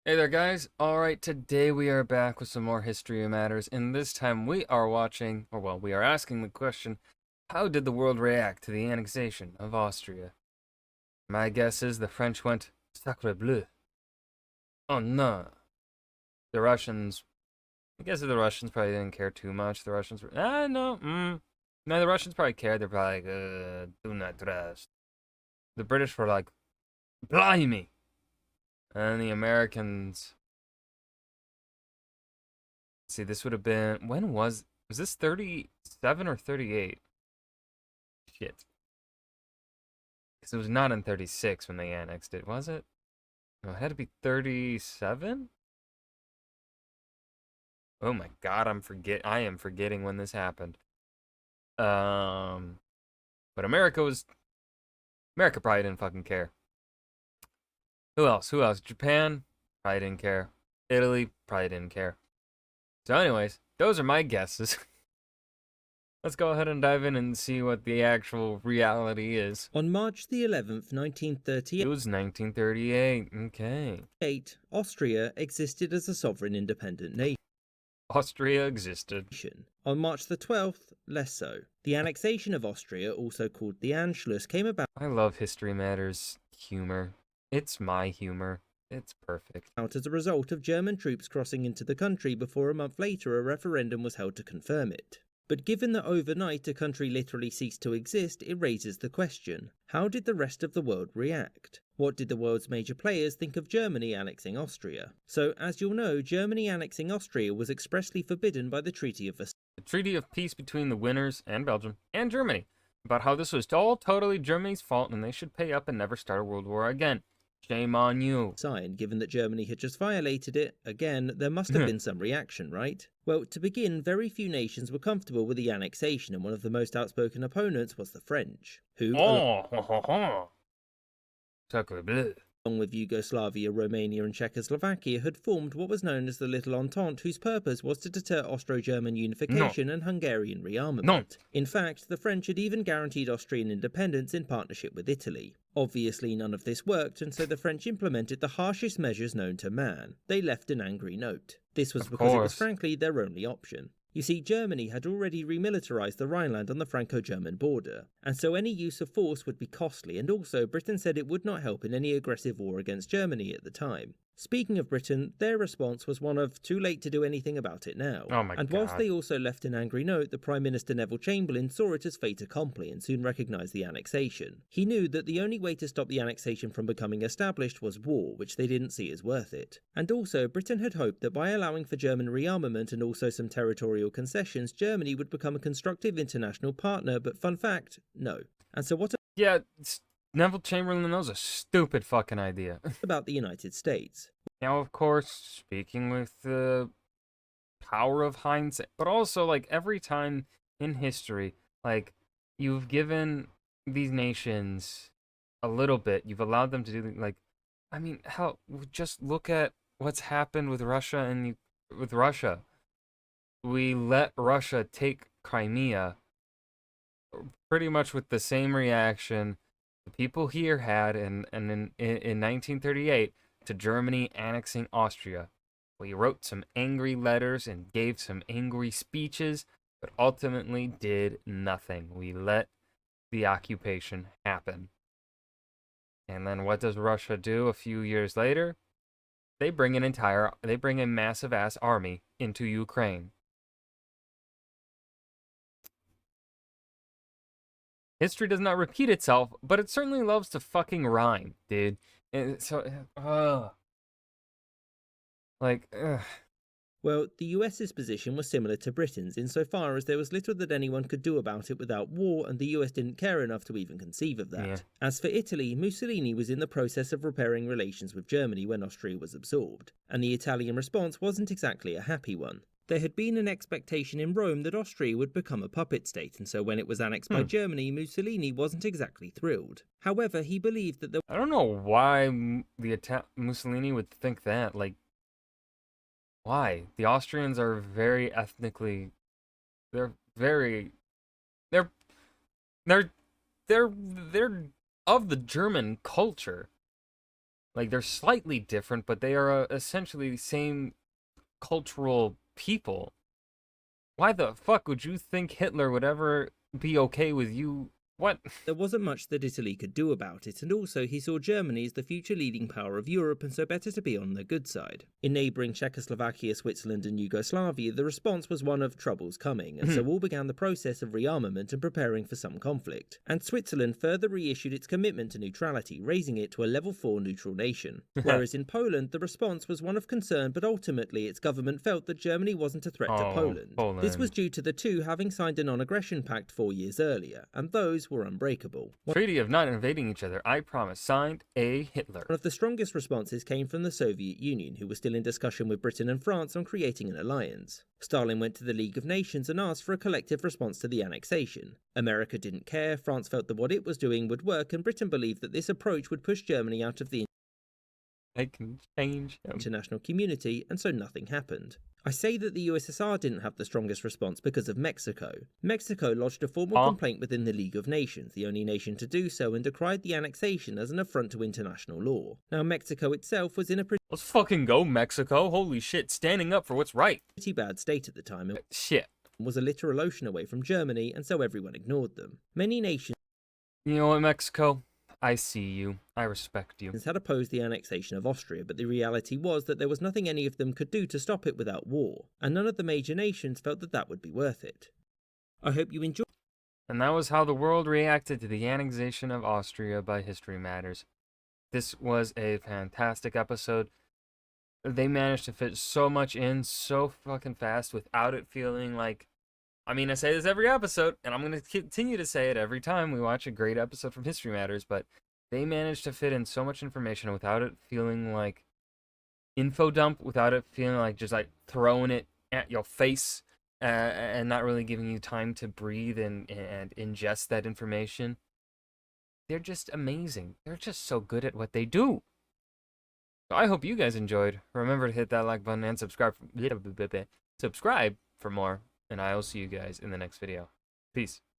Hey there, guys. Alright, today we are back with some more History Matters, and this time we are watching, or well, we are asking the question, how did the world react to the annexation of Austria? My guess is the French went, sacre bleu. Oh no. The Russians, I guess the Russians probably didn't care too much. The Russians were, no, the Russians probably cared. They're probably like, do not trust. The British were like, blimey. And the Americans, see, this would have been, when was this 37 or 38? Shit. Because it was not in 36 when they annexed it, was it? No, it had to be 37? Oh my god, I am forgetting when this happened. But America probably didn't fucking care. Who else? Japan? Probably didn't care. Italy? Probably didn't care. So anyways, those are my guesses. Let's go ahead and dive in and see what the actual reality is. On March the 11th, 1938, It was 1938. Okay. Austria existed as a sovereign independent nation. Austria existed. On March the 12th, less so. The annexation of Austria, also called the Anschluss, came about I love History Matters humor. It's my humor. It's perfect. as a result of German troops crossing into the country before a month later a referendum was held to confirm it. But given that overnight a country literally ceased to exist, it raises the question, how did the rest of the world react? What did the world's major players think of Germany annexing Austria? So, as you'll know, Germany annexing Austria was expressly forbidden by the Treaty of Versailles. The Treaty of Peace between the winners and Belgium and Germany, about how this was all totally Germany's fault and they should pay up and never start a world war again. Shame on you. Given that Germany had just violated it, again, there must have been some reaction, right? Well, to begin, very few nations were comfortable with the annexation, and one of the most outspoken opponents was the French, who, Sacre bleu. along with Yugoslavia, Romania and Czechoslovakia, had formed what was known as the Little Entente, whose purpose was to deter Austro-German unification and Hungarian rearmament. In fact, the French had even guaranteed Austrian independence in partnership with Italy. Obviously none of this worked, and so the French implemented the harshest measures known to man. They left an angry note. This was because it was frankly their only option. You see, Germany had already remilitarized the Rhineland on the Franco-German border, and so any use of force would be costly, and also Britain said it would not help in any aggressive war against Germany at the time. Speaking of Britain, their response was one of too late to do anything about it now. And whilst they also left an angry note, the Prime Minister Neville Chamberlain saw it as fait accompli and soon recognised the annexation. He knew that the only way to stop the annexation from becoming established was war, which they didn't see as worth it. And also, Britain had hoped that by allowing for German rearmament and also some territorial concessions, Germany would become a constructive international partner, but fun fact, no. And so what Neville Chamberlain, that was a stupid fucking idea. about the United States? Now, of course, speaking with the power of hindsight, but also, like, every time in history, like, you've given these nations a little bit, you've allowed them to do, like, I mean, hell, just look at what's happened with Russia and with Russia. We let Russia take Crimea pretty much with the same reaction the people here had in 1938 to Germany annexing Austria. We wrote some angry letters and gave some angry speeches, but ultimately did nothing. We let the occupation happen. And then what does Russia do a few years later? They bring a massive ass army into Ukraine. History does not repeat itself, but it certainly loves to fucking rhyme, dude. And so, Well, the US's position was similar to Britain's insofar as there was little that anyone could do about it without war, and the US didn't care enough to even conceive of that. Yeah. As for Italy, Mussolini was in the process of repairing relations with Germany when Austria was absorbed, and the Italian response wasn't exactly a happy one. There had been an expectation in Rome that Austria would become a puppet state, and so when it was annexed by Germany, Mussolini wasn't exactly thrilled. However, he believed that I don't know why Mussolini would think that. Like, why? The Austrians are very ethnically. They're of the German culture. Like, they're slightly different, but they are essentially the same cultural people. Why the fuck would you think Hitler would ever be okay with you? What? There wasn't much that Italy could do about it, and also he saw Germany as the future leading power of Europe, and so better to be on the good side. In neighbouring Czechoslovakia, Switzerland, and Yugoslavia, the response was one of troubles coming, and so all began the process of rearmament and preparing for some conflict. And Switzerland further reissued its commitment to neutrality, raising it to a level 4 neutral nation. Whereas in Poland, the response was one of concern, but ultimately its government felt that Germany wasn't a threat to Poland. This was due to the two having signed a non-aggression pact 4 years earlier, and those were unbreakable. Treaty of not invading each other, I promise. Signed, A. Hitler. One of the strongest responses came from the Soviet Union, who was still in discussion with Britain and France on creating an alliance. Stalin went to the League of Nations and asked for a collective response to the annexation. America didn't care, France felt that what it was doing would work, and Britain believed that this approach would push Germany out of the I can change him. international community, and so nothing happened. I say that the USSR didn't have the strongest response because of Mexico. Mexico lodged a formal complaint within the League of Nations, the only nation to do so, and decried the annexation as an affront to international law. Now, Mexico itself was in a Let's fucking go, Mexico. Holy shit, standing up for what's right. pretty bad state at the time, and Shit. was a literal ocean away from Germany, and so everyone ignored them. Many nations You know what, Mexico? I see you. I respect you. had opposed the annexation of Austria, but the reality was that there was nothing any of them could do to stop it without war, and none of the major nations felt that that would be worth it. I hope you enjoyed. And that was how the world reacted to the annexation of Austria by History Matters. This was a fantastic episode. They managed to fit so much in so fucking fast without it feeling like... I mean, I say this every episode, and I'm going to continue to say it every time we watch a great episode from History Matters, but they managed to fit in so much information without it feeling like info dump, without it feeling like just like throwing it at your face and not really giving you time to breathe and ingest that information. They're just amazing. They're just so good at what they do. So I hope you guys enjoyed. Remember to hit that like button and subscribe for more. And I will see you guys in the next video. Peace.